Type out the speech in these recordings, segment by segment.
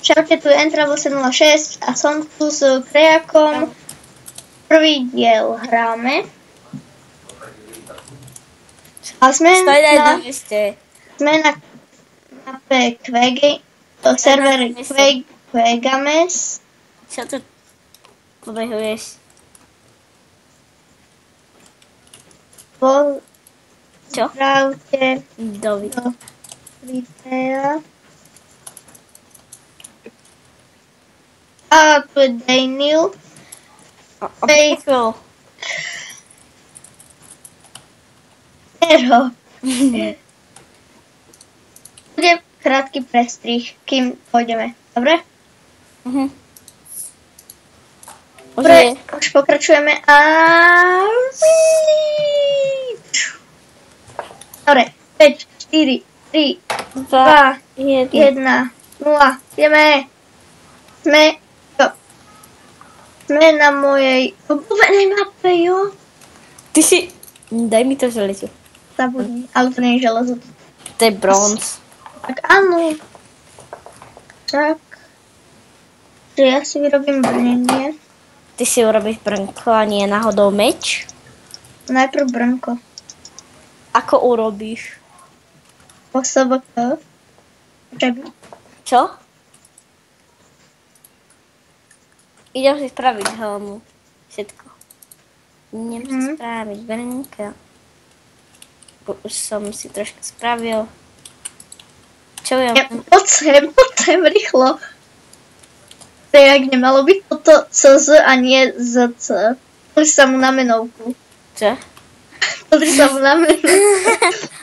Čaute, tu je Entravo706 a som tu s Krejakom. Prvý diel hráme. A sme na mape server Quegames. Čo tu pobehuješ? Čo? Pozdravte Dovid. do videa. A tu je Daniel. Bude krátky prestrih, kým pôjdeme. Dobre? Dobre, už pokračujeme a... Dobre, 5, 4, 3, 2, 1, 0. Ideme. Sme na mojej obľúbenej mape, jo? Ty si... Daj mi to železo. Zabudni, ale to nie je železo. To je bronz. Tak áno. Tak. Že ja si vyrobím brnenie. Ty si urobíš brnko a nie náhodou meč? Najprv brnko. Ako urobíš? Po SVK. Čo? Idem si spraviť helmu. Všetko. Idem si spraviť brnka. Už som si trošku spravil. Čo ja... Poď sem, rýchlo. To je, jak nemalo byť toto CZ a nie ZC. Pozri sa mu na menovku. Čo? Pozri sa mu na menovku.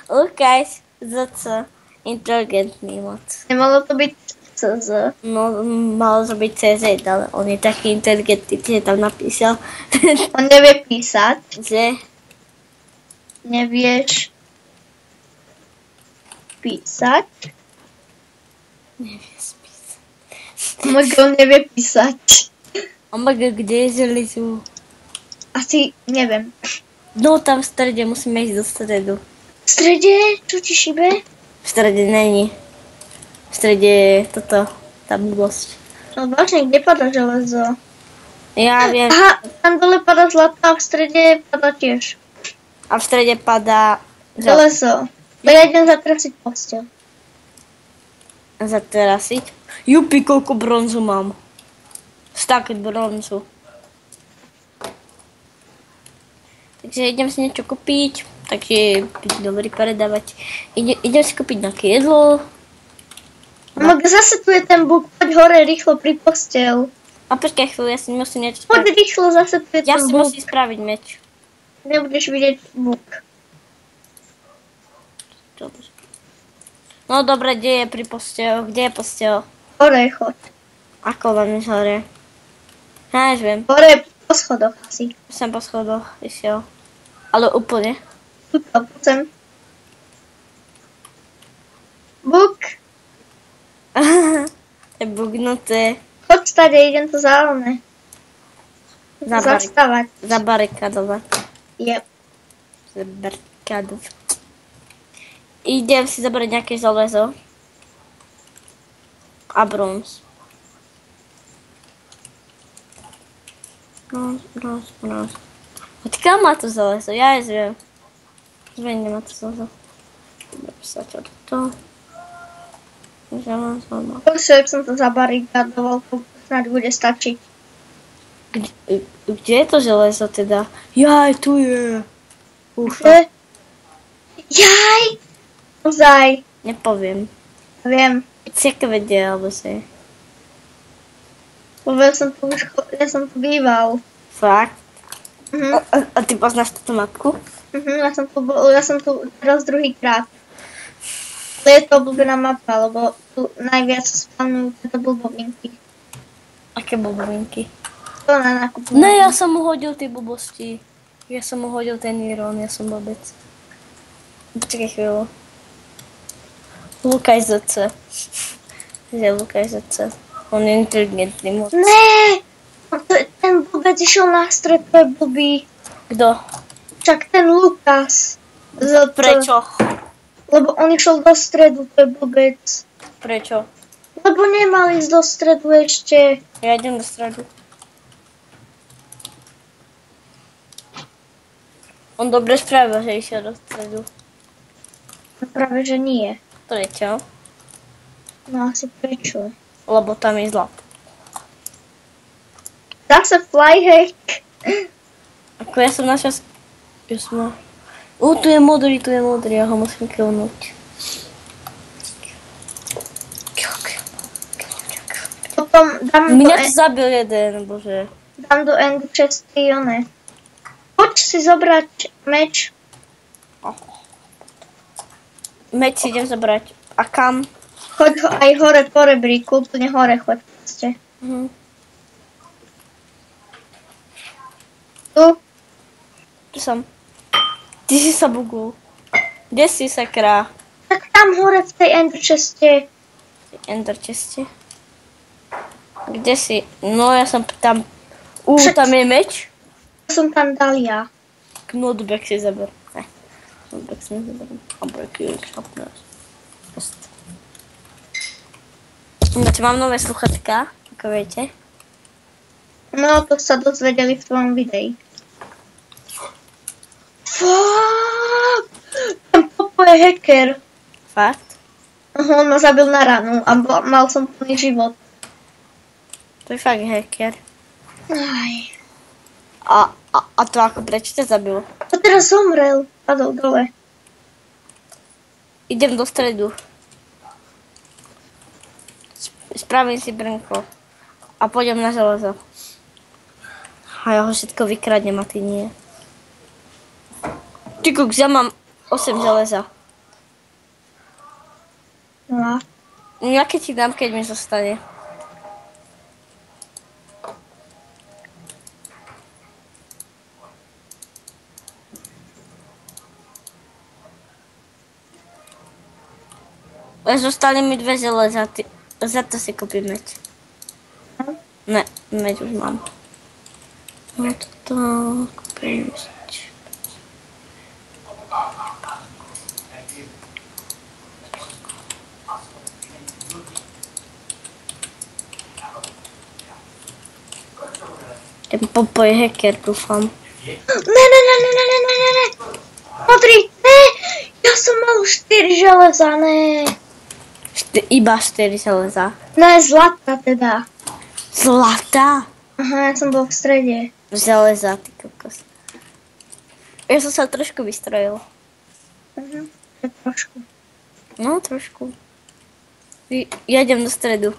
Lukáš, ZC. Inteligentný moc. Nemalo to byť CZ. No, malo to byť CZ, ale on je taký inteligentný, že tam napísal. On nevie písať. Že? Nevieš písať. Nevieš písať. On nevie písať. Omaga, kde je železo? Asi neviem. No, tam v strede, musíme ísť do stredu. V strede? Čo ti šibe? V strede není. V strede je toto, tá blbosť. No vážne, kde padá železo? Ja viem. Aha, tam dole padá zlato a v strede padá tiež. A v strede padá... Železo. Ja idem zatrasiť posteľ. Zaterasiť? Jupi, koľko bronzu mám. Stack bronzu. Takže idem si niečo kúpiť. Takže bude dobrý predávať. Idem si kúpiť nejaké jedlo. No zase tu je ten buk. Poď hore rýchlo pri posteľ. A počkaj chvíľu, ja si musím niečo spraviť. Poď spraviť. rýchlo, zase tu je ten buk. Ja si musím spraviť meč. Nebudeš vidieť buk. No dobre, kde je pri posteľ? Kde je posteľ? Hore choď. Ako vám je hore? Ja neviem. Hore po schodoch asi. Som po schodoch išiel. Ale úplne. Tuto, poď sem. Buk. Je bugnuté. Choď stade, idem to zálne. Zastávať. Zabarikadovať. Yep. Zabarikadovať. Idem si zobrať nejaké železo. A bronz. Bronz. Odkiaľ má to železo? Ja je zviem. Zviem, nemá to železo. Dobre sa čo toto. Železo má. Ak som to zabarikadoval, to snad bude stačiť. Kde je to železo teda? Jaj, tu je. Uša. Jaj! Ozaj. Nepoviem. Viem. Si aké vedie, alebo si? Ja som tu býval. Fakt? Mhm. A ty poznáš túto mapku? Ja som tu teraz druhýkrát. Ale je to obľúbená mapa, lebo tu najviac spawnujú tieto blbovinky. Aké blbovinky? To na nákupu. Ne, ja som mu hodil tie blbosti. Ja som mu hodil ten Iron, ja som blbec. Počkaj chvíľu. Lukáš ZC. Lukáš ZC. On je inteligentný moc. Ne! Ten blbec išiel na stred, to je blbý. Kto? Však ten Lukas. Prečo? Lebo on išiel do stredu, to je blbec. Prečo? Lebo nemal ísť do stredu ešte. Ja idem do stredu. On dobre spravil, že išiel do stredu. No práve, že nie. Prečo? No asi prečo? Lebo tam je zlato. Zase flyhack. Ako ja som našiel... Tu je modrý, ja ho musím killnúť. Potom dám Mňa to zabil jeden, bože. Dám do endu čestý one. Poď si zobrať meč. Meč si idem zobrať. A kam? Choď aj hore po rebríku, úplne hore choď proste. Tu. Tu som. Ty si sa bugol. Kde si, sakra? Tak tam hore v tej ender cheste. Ender cheste? Kde si? No ja som tam. Tam je meč? Som tam dal ja. Knockback si zaber. Ne, knockback si nezaberiem. Abo jaký šlapný. Ináč mám nové sluchatka, ako viete. No, to sa dozvedeli v tvojom videi. Fuck! Ten Popo je hacker. Fakt? On ma zabil na ranu a mal som plný život. To je fakt hacker. Aj. A to ako prečo ťa zabilo? A teraz zomrel. Padol dole. Idem do stredu. Spravím si brnko. A pôjdem na železo. A ja ho všetko vykradnem a ty nie. Ty koks, ja mám 8 železa. No. Ja keď ti dám, keď mi zostane. Zostali mi 2 železa, za to si kúpim meč. Ne, meč už mám. No to kúpim meč. Ten Popo je hacker, dúfam. Ne. Modrý, ne. Ja som mal už 4 železa, ne. Iba 4 železa. Ne, zlata teda. Zlata? Aha, ja som bol v strede. Železa, ty kokos. Ja som sa trošku vystrojil. Trošku. No, trošku. Ja idem do stredu.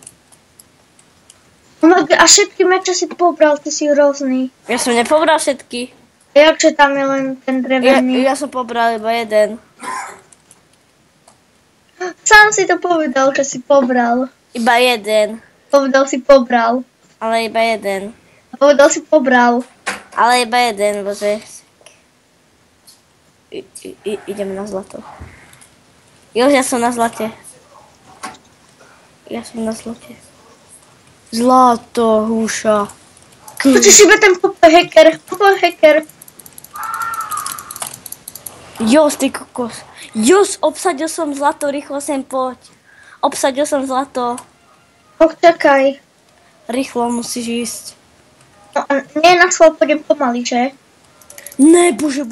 A všetky meče si pobral, ty si hrozný. Ja som nepobral všetky. Jakže tam je len ten drevený? Ja som pobral iba jeden. Sám si to povedal, že si pobral. Iba jeden. Povedal si pobral. Ale iba jeden. Povedal si pobral. Ale iba jeden, bože. Idem na zlato. Ja som na zlate. Zlato, húša. Počuš iba ten Popo hacker. Jos, ty kokos. Jos, obsadil som zlato, rýchlo sem poď. Obsadil som zlato. Čakaj. Rýchlo musíš ísť. No, nie na svoj pôjdem pomaly, že? Ne, bože.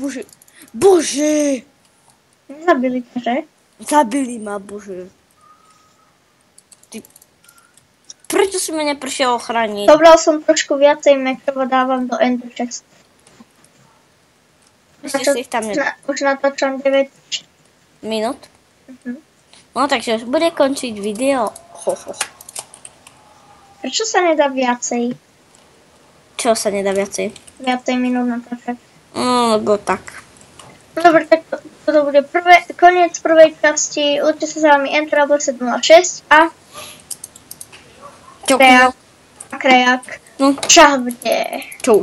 Nezabili ťa, že? Zabili ma, bože. Ty... Prečo si ma neprišiel ochrániť? Zobral som trošku viacej mečov a dávam do ender chest. Myslíš si ich tam Už natáčam 9 minút? No takže už bude končiť video. Prečo sa nedá viacej? Čo sa nedá viacej? Viacej minút natáčať. No, lebo tak. No dobre, tak toto bude koniec prvej časti. Lúčte sa s vami Enter706 a Čo? Krejak. No. Čaute. Čau.